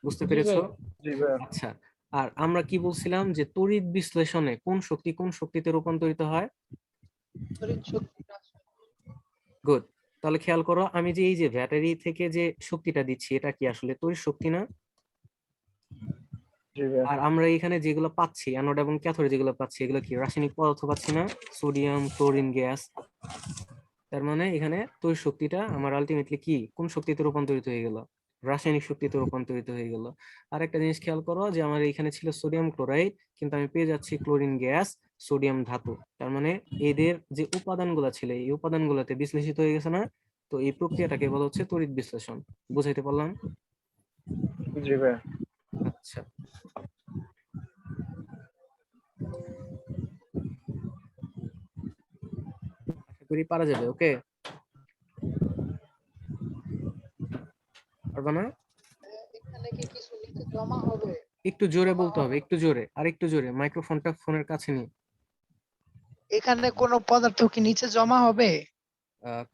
বুঝতে জি পেরেছো? ভাই। জি ভাইয়া। আচ্ছা, আর আমরা কি বলছিলাম যে তড়িৎ বিশ্লেষণে কোন শক্তি কোন শক্তিতে রূপান্তরিত হয়? তড়িৎ শক্তি গুড। তাহলে খেয়াল করো, আমি যে এই যে ব্যাটারি থেকে যে শক্তিটা দিচ্ছি এটা কি আসলে তড়িৎ শক্তি না? জি ভাইয়া। আর আমরা এখানে যেগুলো পাচ্ছি অ্যানোড এবং ক্যাথোডে যেগুলো পাচ্ছি এগুলো কি রাসায়নিক পদার্থ পাচ্ছি না? Sodium, chlorine gas. তার মানে এখানে তড়িৎ শক্তিটা আমার আলটিমেটলি কি কোন শক্তিতে রূপান্তরিত হয়ে গেল? রাসায়নিক শক্তিতে রূপান্তরিত হয়ে গেল। আর একটা জিনিস খেয়াল করো যে আমার এখানে ছিল সোডিয়াম ক্লোরাইড, কিন্তু আমি পেয়ে যাচ্ছি ক্লোরিন গ্যাস, সোডিয়াম ধাতু। তার মানে এদের যে উপাদানগুলো ছিল এই উপাদানগুলোতে বিশ্লেষিত হয়ে গেছে না? তো এই প্রক্রিয়াটাকে বলা হচ্ছে তড়িৎ বিশ্লেষণ। বুঝাইতে পারলাম? জি ভাইয়া। আচ্ছা, আশা করি পারা যাবে। ওকে, পারবা না? এখানে কি কিছু নিচে জমা হবে? একটু জোরে বলতে হবে, একটু জোরে, আর একটু জোরে। মাইক্রোফোনটা ফোনের কাছে নিয়ে। এখানে কোনো পদার্থ কি নিচে জমা হবে?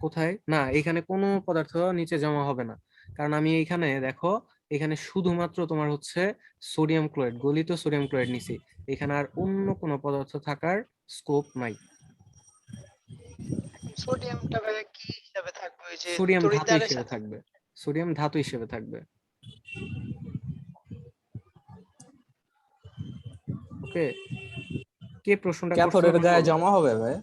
কোথায়? না, এখানে কোনো পদার্থ নিচে জমা হবে না। কারণ আমি এখানে দেখো, এখানে শুধুমাত্র তোমার হচ্ছে সোডিয়াম ক্লোরাইড, গলিত সোডিয়াম ক্লোরাইড নিছি। এখানে আর অন্য কোনো পদার্থ থাকার স্কোপ নাই। সোডিয়ামটা ভাই কি হিসাবে থাকবে? ওই যে সোডিয়াম ধাতু তড়িৎদ্বারের হিসেবে সাথে? থাকবে। সোডিয়াম ধাতু হিসেবে থাকবে। ওকে, কে প্রশ্নটা করছো ক্যাথোডের আমাকে গায়ে বলো। জমা হবে ভাই?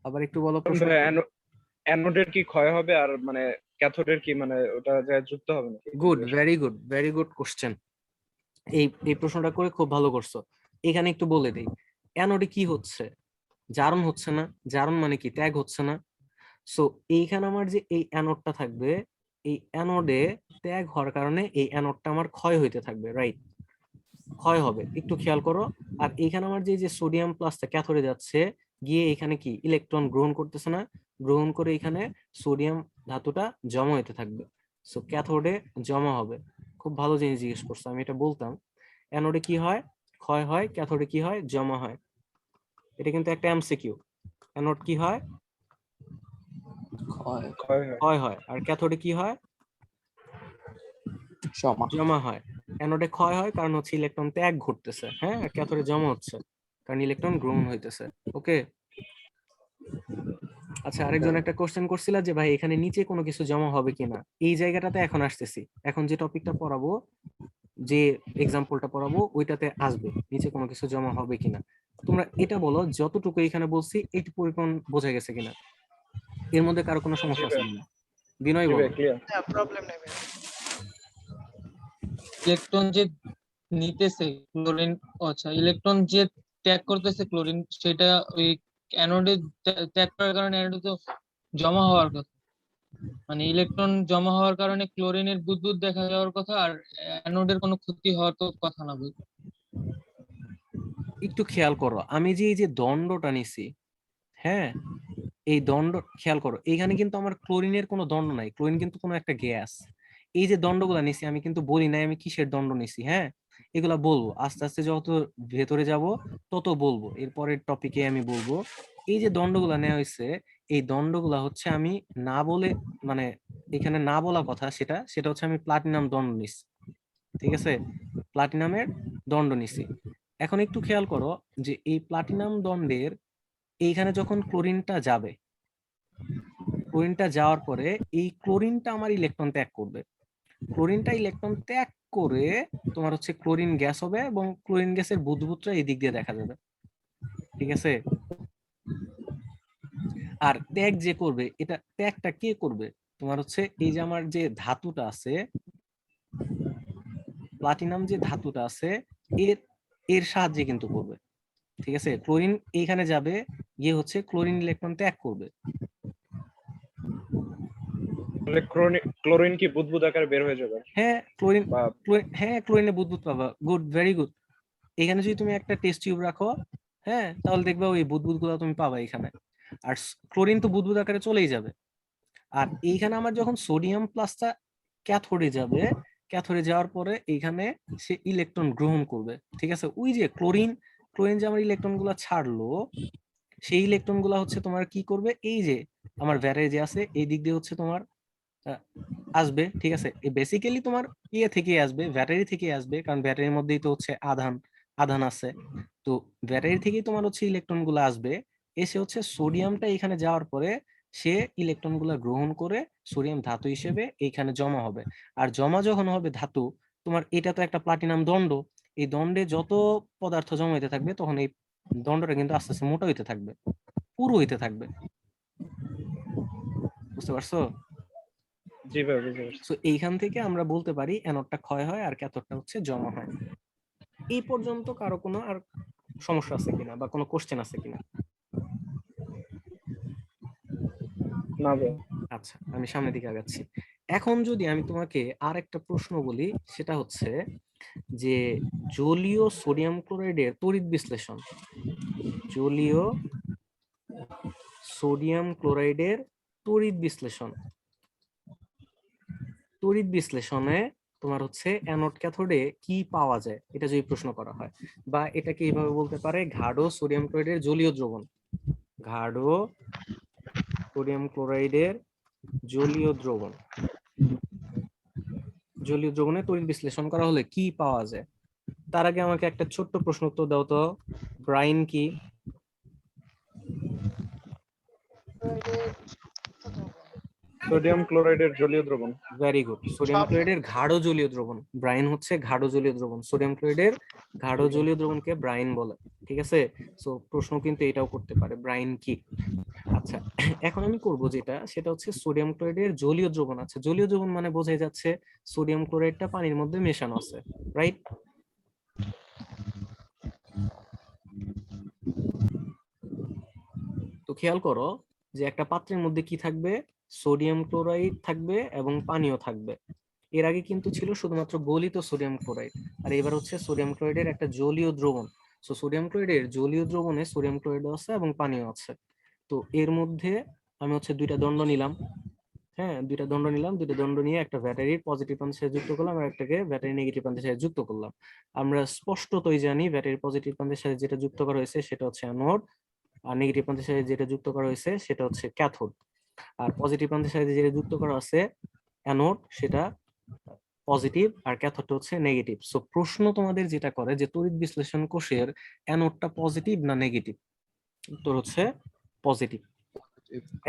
আবার একটু বলো প্রশ্ন। অ্যানোডের কি ক্ষয় হবে আর মানে ক্যাথোডের কি মানে ওটা যায় যুক্ত হবে নাকি? Good, very good, very good question. এই এই প্রশ্নটা করে খুব ভালো করছো। এখানে একটু বলে দিই, অ্যানোডে কি হচ্ছে? জারণ হচ্ছে না? জারণ মানে কি? ত্যাগ হচ্ছে না? সো এইখানে আমার যে এই অ্যানোডটা থাকবে, এই অ্যানোডে ত্যাগ হওয়ার কারণে এই অ্যানোডটা আমার ক্ষয় হইতে থাকবে, রাইট? ক্ষয় হবে, একটু খেয়াল করো। আর এইখানে আমার যে সোডিয়াম প্লাসটা ক্যাথোডে যাচ্ছে, গিয়ে এখানে কি ইলেকট্রন গ্রহণ করতেছে না? গ্রহণ করে এখানে সোডিয়াম ধাতুটা জমা হইতে থাকবে। সো ক্যাথোডে জমা হবে। খুব ভালো জিনিস জিজ্ঞেস করছো, আমি এটা বলতাম। অ্যানোডে কি হয়? ক্ষয় হয়। ক্যাথোডে কি হয়? জমা হয়। এটা কিন্তু একটা এমসিকিউ। অ্যানোড কি হয়? ক্ষয়। ক্ষয় হয়। ক্ষয় হয়। আর ক্যাথোডে কি হয়? জমা। জমা হয়। অ্যানোডে ক্ষয় হয় কারণ হচ্ছে ইলেকট্রন ত্যাগ ঘটতেছে, হ্যাঁ। আর ক্যাথোডে জমা হচ্ছে কারণ ইলেকট্রন গ্রহণ হইতেছে। ওকে, আচ্ছা, আরেকজন একটা কোশ্চেন করছিল যে ভাই এখানে নিচে কোনো কিছু জমা হবে কিনা। এই জায়গাটাতে এখন আসতেছি। এখন যে টপিকটা পড়াবো, যে এক্সাম্পলটা পড়াবো ওইটাতে আসবে নিচে কোনো কিছু জমা হবে কিনা। তোমরা এটা বলো, যতটুকু এখানে বলছি এইটুকু পরিমাণ বোঝা গেছে কিনা, এর মধ্যে কারো কোনো জি সমস্যা আছে ভাই। কিনা? বিনয় জি বলো। ভাই, ক্লিয়ার। না, প্রবলেম নেই ভাই। ইলেকট্রন যে নিতেছে ক্লোরিন, আচ্ছা ইলেকট্রন যে ত্যাগ করতেছে ক্লোরিন, সেটা ওই অ্যানোডে ত্যাগ করার কারণে অ্যানোডে তো জমা হওয়ার কথা। মানে ইলেকট্রন জমা হওয়ার কারণে ক্লোরিনের বুদবুদ দেখা যাওয়ার কথা, আর অ্যানোডের কোনো ক্ষতি হওয়ার তো কথা না ভাই। একটু খেয়াল করো, আমি যে এই যে দণ্ডটা নিছি, হ্যাঁ, এই দণ্ড খেয়াল করো, এখানে কিন্তু আমার ক্লোরিনের কোনো দণ্ড নাই। ক্লোরিন কিন্তু কোনো একটা গ্যাস। এই যে দণ্ডগুলা নিছি আমি কিন্তু বলি নাই আমি কিসের দণ্ড নিছি, হ্যাঁ। এগুলা বলবো আস্তে আস্তে, যত ভেতরে যাব তত বলবো, এরপরের টপিকে আমি বলবো। এই যে দণ্ডগুলা নেওয়া হয়েছে, এই দণ্ডগুলা হচ্ছে আমি না বলে, মানে এখানে না বলা কথা সেটা সেটা হচ্ছে আমি প্লাটিনাম দণ্ড নিচ্ছি, ঠিক আছে, প্লাটিনামের দণ্ড নিছি। এখন একটু খেয়াল করো যে এই প্লাটিনাম দণ্ডের এইখানে যখন ক্লোরিনটা যাবে, ক্লোরিনটা যাওয়ার পরে এই ক্লোরিনটা আমার ইলেকট্রন ত্যাগ করবে, ক্লোরিনটা ইলেকট্রন ত্যাগ করে তোমার হচ্ছে ক্লোরিন গ্যাস হবে, এবং ক্লোরিন গ্যাসের বুদবুদটা এই দিক দিয়ে দেখা যাবে, ঠিক আছে। আর ত্যাগ যে করবে, এটা ত্যাগটা কে করবে, তোমার হচ্ছে এই যে আমার যে ধাতুটা আছে, প্লাটিনাম যে ধাতুটা আছে, এর এর সাহায্যে কিন্তু করবে, ঠিক আছে। ক্লোরিন এইখানে যাবে, গিয়ে হচ্ছে ক্লোরিন ইলেকট্রন ত্যাগ করবে। তাহলে ক্লোরিন কি বুদবুদ আকারে বের হয়ে যাবে? হ্যাঁ ক্লোরিন, বা হ্যাঁ ক্লোরিনে বুদবুদ পাবা, গুড, ভেরি গুড। এখানে যদি তুমি একটা টেস্ট টিউব রাখো, হ্যাঁ, তাহলে দেখবা ওই বুদবুদ গুলো তুমি পাবা এখানে। আর ক্লোরিন তো বুদবুদ আকারে চলেই যাবে। আর এইখানে আমার যখন সোডিয়াম প্লাসটা ক্যাথোডে যাবে, ক্যাথোডে যাওয়ার পরে এইখানে সে ইলেকট্রন গ্রহণ করবে, ঠিক আছে। ওই যে ক্লোরিন ক্লোরিন যে আমার ইলেকট্রন গুলা ছাড়লো, সেই ইলেকট্রন গুলা হচ্ছে তোমার কি করবে, এই যে আমার ভ্যারে যে আছে এই দিক দিয়ে হচ্ছে তোমার আসবে, ঠিক আছে। বেসিক্যালি তোমার ইয়ে থেকে আসবে, ব্যাটারি থেকে আসবে, কারণ ব্যাটারির মধ্যেই তো হচ্ছে আধান আধান আছে। তো ব্যাটারি থেকেই তোমার হচ্ছে ইলেকট্রন গুলো আসবে, এসে হচ্ছে সোডিয়ামটা এখানে যাওয়ার পরে সে ইলেকট্রন গুলা গ্রহণ করে সোডিয়াম ধাতু হিসেবে এইখানে জমা হবে। আর জমা যখন হবে ধাতু, তোমার এটা তো একটা প্লাটিনাম দণ্ড, এই দণ্ডে যত পদার্থ জমা হইতে থাকবে তখন এই দণ্ডটা কিন্তু আস্তে আস্তে মোটা হইতে থাকবে, পুরো হইতে থাকবে, বুঝতে পারছো? জি ভাই, বুঝতে পারছি। সো এইখান থেকে আমরা বলতে পারি অ্যানোডটা ক্ষয় হয় আর ক্যাথোডটা হচ্ছে জমা হয়। এই পর্যন্ত কারো কোনো আর সমস্যা আছে কিনা বা কোনো কোশ্চেন আছে কিনা? না ভাই। আচ্ছা, আমি সামনের দিকে আগাচ্ছি। এখন যদি আমি তোমাকে আর একটা প্রশ্ন বলি, সেটা হচ্ছে যে জলীয় সোডিয়াম ক্লোরাইডের তড়িৎ বিশ্লেষণ, জলীয় সোডিয়াম ক্লোরাইডের তড়িৎ বিশ্লেষণ, তড়িৎ বিশ্লেষণে তোমার হচ্ছে অ্যানোড ক্যাথোডে কি পাওয়া যায়, এটা যদি প্রশ্ন করা হয়, বা এটাকে এইভাবে বলতে পারে গাঢ় সোডিয়াম ক্লোরাইডের জলীয় দ্রবণ, গাঢ় সোডিয়াম ক্লোরাইডের জলীয় দ্রবণ, জলীয় দ্রবণে তড়িৎ বিশ্লেষণ করা হলে কি পাওয়া যায়। তার আগে আমাকে একটা ছোট্ট প্রশ্ন উত্তর দাও তো, ব্রাইন কি? সোডিয়াম ক্লোরাইডের জলীয় দ্রবণ। ভেরি গুড, সোডিয়াম ক্লোরাইডের গাঢ় জলীয় দ্রবণ, ব্রাইন হচ্ছে গাঢ় জলীয় দ্রবণ, সোডিয়াম ক্লোরাইডের গাঢ় জলীয় দ্রবণকে ব্রাইন বলে, ঠিক আছে। সো প্রশ্ন কিন্তু এটাও করতে পারে, ব্রাইন কি। আচ্ছা, এখন আমি করব যেটা, সেটা হচ্ছে সোডিয়াম ক্লোরাইডের জলীয় দ্রবণ। আচ্ছা, জলীয় দ্রবণ মানে বোঝাই যাচ্ছে সোডিয়াম ক্লোরাইডটা পানির মধ্যে মেশানো আছে, রাইট? তো খেয়াল করো যে একটা পাত্রের মধ্যে কি থাকবে, সোডিয়াম ক্লোরাইড থাকবে এবং পানিও থাকবে। এর আগে কিন্তু ছিল শুধুমাত্র গলিত সোডিয়াম ক্লোরাইড, আর এবার হচ্ছে সোডিয়াম ক্লোরাইডের একটা জলীয় দ্রবণ। সো সোডিয়াম ক্লোরাইডের জলীয় দ্রবণে সোডিয়াম ক্লোরাইড আছে এবং পানিও আছে। তো এর মধ্যে আমি হচ্ছে দুইটা দণ্ড নিলাম, হ্যাঁ, দুইটা দণ্ড নিলাম, দুইটা দণ্ড নিয়ে একটা ব্যাটারির পজিটিভ প্রান্তের সাথে যুক্ত করলাম আর একটাকে ব্যাটারি নেগেটিভ প্রান্তের সাথে যুক্ত করলাম। আমরা স্পষ্টতই জানি ব্যাটারির পজিটিভ প্রান্তের সাথে যেটা যুক্ত করা হয়েছে সেটা হচ্ছে অ্যানোড, আর নেগেটিভ প্রান্তের সাথে যেটা যুক্ত করা হয়েছে সেটা হচ্ছে ক্যাথোড। আর পজিটিভ প্রান্তের সাথে যেটা যুক্ত করা আছে অ্যানোড, সেটা পজিটিভ, আর ক্যাথোডটা হচ্ছে নেগেটিভ। সো প্রশ্ন তোমাদের যেটা করে যে তড়িৎ বিশ্লেষণ কোষের অ্যানোডটা পজিটিভ না নেগেটিভ, উত্তর হচ্ছে পজিটিভ।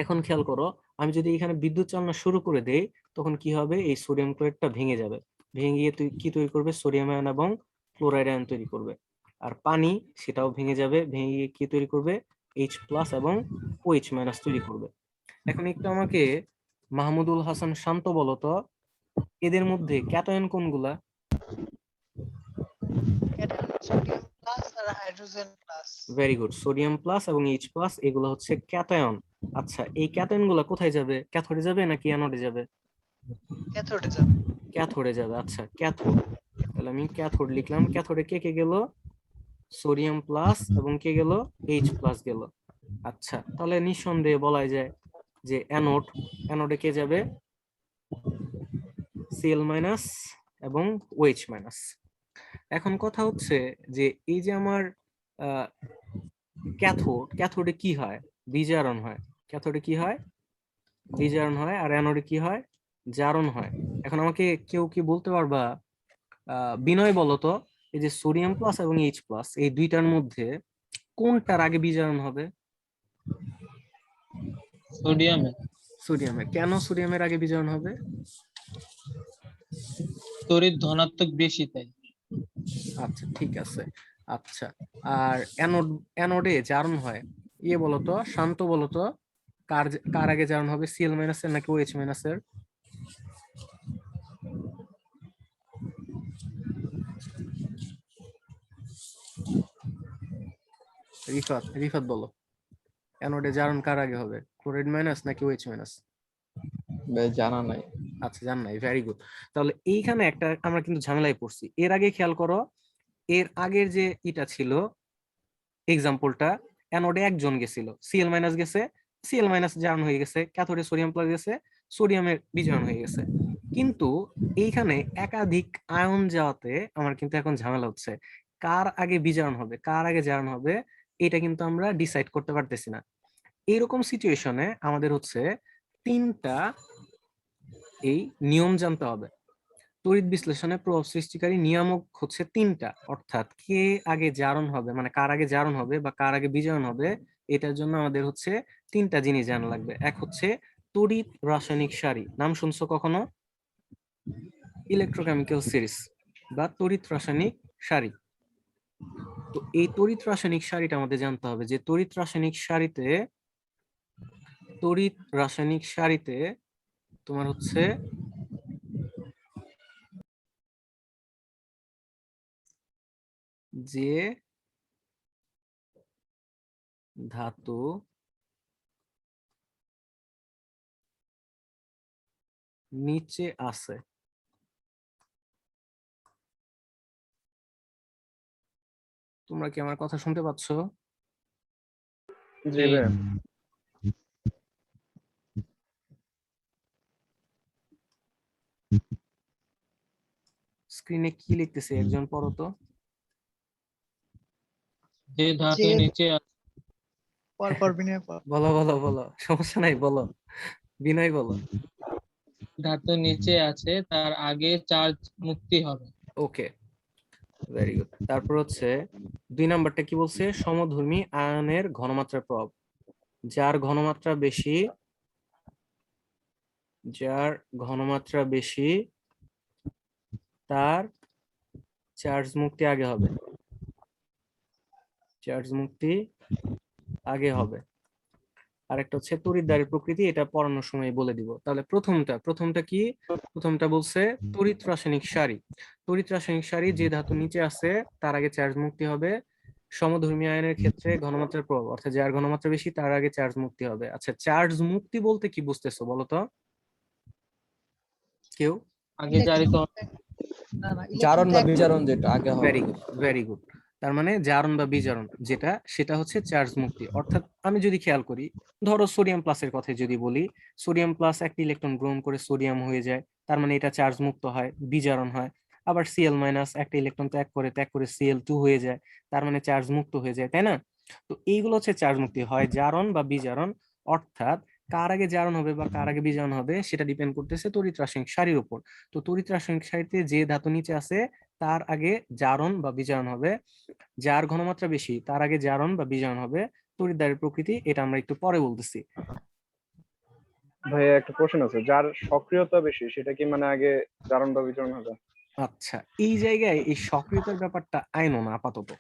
এখন খেয়াল করো, আমি যদি এখানে বিদ্যুৎ চালনা শুরু করে দেই তখন কি হবে, এই সোডিয়াম ক্লোরাইডটা ভেঙে যাবে, ভেঙে গিয়ে কি তৈরি করবে, সোডিয়াম আয়ন এবং ক্লোরাইড আয়ন তৈরি করবে। আর পানি সেটাও ভেঙে যাবে, ভেঙে গিয়ে কি তৈরি করবে, H+ এবং OH- তৈরি করবে। এখন একটু আমাকে মাহমুদুল হাসান শান্ত বলো তো, এদের মধ্যে ক্যাটায়ন কোনগুলা? সোডিয়াম প্লাস আর hydrogen plus. Very good, sodium plus এবং H+, এগুলো হচ্ছে ক্যাটায়ন। আচ্ছা, এই ক্যাটায়ন গুলা কোথায় যাবে, ক্যাথোডে যাবে নাকি অ্যানোডে যাবে? ক্যাথোডে যাবে। ক্যাথোডে যাবে। আচ্ছা, ক্যাথোড, তাহলে আমি ক্যাথোড লিখলাম। ক্যাথোডে কে কে গেল, সোডিয়াম প্লাস এবং কে গেল, H+ গেল। আচ্ছা, তাহলে নিঃসন্দেহে বলা যায় যে অ্যানোড, অ্যানোডে কে যাবে, Cl- এবং OH-। এখন কথা হচ্ছে যে এই যে আমার ক্যাথোডে কি হয়? বিজারণ হয়। ক্যাথোডে কি হয়? বিজারণ হয়। আর অ্যানোডে কি হয়? জারণ হয়। এখন আমাকে কেউ কি বলতে পারবা, বিনয় বলো তো, এই যে সোডিয়াম প্লাস এবং এইচ প্লাস এই দুইটার মধ্যে কোনটার আগে বিজারণ হবে? সোডিয়ামে। সোডিয়ামের। কেন সোডিয়ামের আগে বিজারণ হবে? তড়িৎ ধনাত্মক বেশি তাই। আচ্ছা, ঠিক আছে। আচ্ছা, আর অ্যানোডে জারণ হয়। ইয়ে বলতো, শান্ত বলতো, কার আগে জারণ হবে, সিএল মাইনাস এর নাকি ওএইচ মাইনাস এর? রিফাত বলো, অ্যানোডে জারণ কার আগে হবে, ক্লোরাইড মাইনাস নাকি ওএইচ মাইনাস? ভাই জানা নাই। আচ্ছা, জান নাই, ভেরি গুড। তাহলে এইখানে একটা আমরা কিন্তু ঝামেলায় পড়ছি। এর আগে খেয়াল করো, এর আগের যে এটা ছিল এক্সাম্পলটা, অ্যানোডে একজন গেছিল, সিএল মাইনাস গেছে, সিএল মাইনাস জারণ হয়ে গেছে, ক্যাথোডে সোডিয়াম প্লাস গেছে, সোডিয়ামের বিজারণ হয়ে গেছে। কিন্তু এইখানে একাধিক আয়ন যাওয়াতে আমার কিন্তু এখন ঝামেলা হচ্ছে, কার আগে বিজারণ হবে কার আগে জারণ হবে, এটা কিন্তু আমরা ডিসাইড করতে পারতেছি না। এইরকম সিচুয়েশনে আমাদের হচ্ছে তিনটা এই নিয়ম জানতে হবে। তড়িৎ বিশ্লেষণে প্রভাব সৃষ্টিকারী নিয়ামক হচ্ছে তিনটা, অর্থাৎ কে আগে জারণ হবে, মানে কার আগে জারণ হবে বা কার আগে বিজারণ হবে, এটার জন্য আমাদের হচ্ছে তিনটা জিনিস জানা লাগবে। এক হচ্ছে তড়িৎ রাসায়নিক সারি, নাম শুনছো কখনো? ইলেকট্রোকেমিক্যাল সিরিজ বা তড়িৎ রাসায়নিক সারি। তো এই তড়িৎ রাসায়নিক সারিটা আমাদের জানতে হবে, যে তড়িৎ রাসায়নিক সারিতে তোমার হচ্ছে যে ধাতু নিচে আছে, তোমরা কি আমার কথা শুনতে পাচ্ছ? জি ভাই। স্ক্রিনে কি লিখতেছে একজন পড়ো তো। যে ধাতু যে- নিচে পর বিনয় পর। বলো বলো বলো, সমস্যা নাই, বলো, বিনয় বলো। ধাতু নিচে আছে তার আগে চার্জ মুক্তি হবে। ওকে, ভেরি গুড। তারপর হচ্ছে 2 নাম্বারটা কি বলছে, সমধর্মী আয়নের ঘনমাত্রার প্রভাব। যার ঘনমাত্রা বেশি তার চার্জ মুক্তি আগে হবে। আরেকটা হচ্ছে তড়িৎদ্বারের প্রকৃতি, এটা পড়ানোর সময় বলে দিব। তাহলে প্রথমটা কি? প্রথমটা বলছে তড়িৎ রাসায়নিক সারি, যে ধাতু নিচে আছে তার আগে চার্জ মুক্তি হবে। সমধর্মী আয়নের ক্ষেত্রে ঘনমাত্রার প্রভাব, অর্থাৎ যার ঘনমাত্রা বেশি তার আগে চার্জ মুক্তি হবে। আচ্ছা, চার্জ মুক্তি বলতে কি বুঝতেছো বলো তো কেউ? আগে জারিত না, জারণ বা electron বিজারণ যেটা আগে হবে। Very good. তার মানে জারণ বা বিজারণ সেটা হচ্ছে চার্জ মুক্তি। অর্থাৎ আমি যদি খেয়াল করি, ধরো সোডিয়াম প্লাসের কথা যদি বলি, সোডিয়াম প্লাস একটা ইলেকট্রন গ্রহণ করে সোডিয়াম হয়ে যায়, তার মানে এটা চার্জ মুক্ত হয়, বিজারণ হয়। আবার সিএল মাইনাস একটা ইলেকট্রন ত্যাগ করে সিএল2 হয়ে যায়, তার মানে চার্জ মুক্ত হয়ে যায়, তাই না? তো এইগুলো হচ্ছে চার্জ মুক্তি, হয় জারণ বা বিজারণ। অর্থাৎ কার আগে জারণ হবে বা কার আগে বিজারণ হবে সেটা ডিপেন্ড করতেছে তড়িৎ রাসায়নিক সারির উপর। তো তড়িৎ রাসায়নিক সারিতে যে ধাতু নিচে আছে তার আগে জারণ বা বিজারণ হবে, যার ঘনমাত্রা বেশি তার আগে জারণ বা বিজারণ হবে। তড়িৎদ্বারের প্রকৃতি এটা আমরা একটু পরে বলতেছি। ভাইয়া একটা প্রশ্ন আছে, যার সক্রিয়তা বেশি সেটা কি মানে আগে জারণ বা বিজারণ হবে? আচ্ছা, এই জায়গায় এই সক্রিয়তার ব্যাপারটা আইনো না আপাতত,